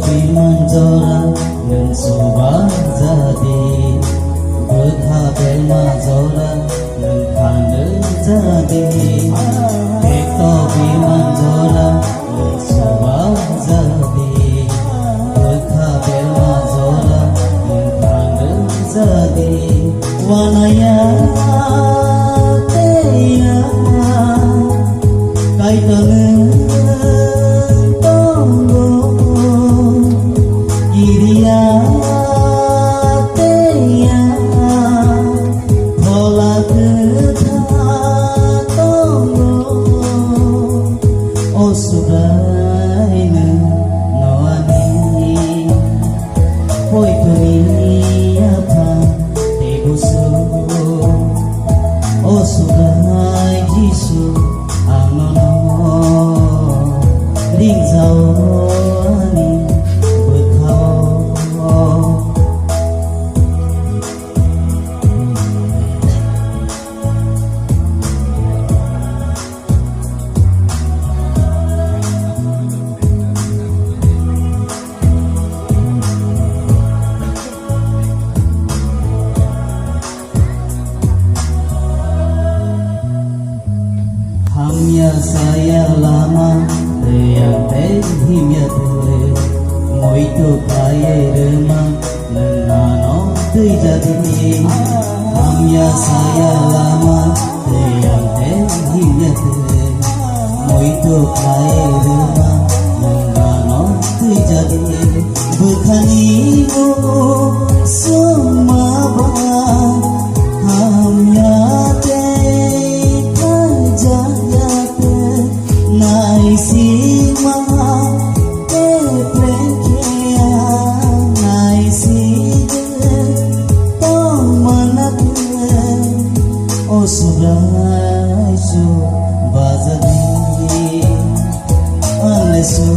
बिमानजरा नों सबा जादि गोथा बेलमा जरा नों थानो जादि एक बिमानजरा नों सबा जादि गोथा बेलमा जरा नों थानो जादि wanaya teya kaitane tonggo iriya teya hola ketha tonggo osudaina noani poi dunia tha oh sugai Jisu anono ring zawani bekau Hamya saya lama yang tehimya te moi to kaye rema nano tui jadi hamya saya lama yang tehimya te moi to kaye rema nano tui jadi bukhani mo semaba hamya Naisima te prekea naiside to manate o surai su bazadi ane su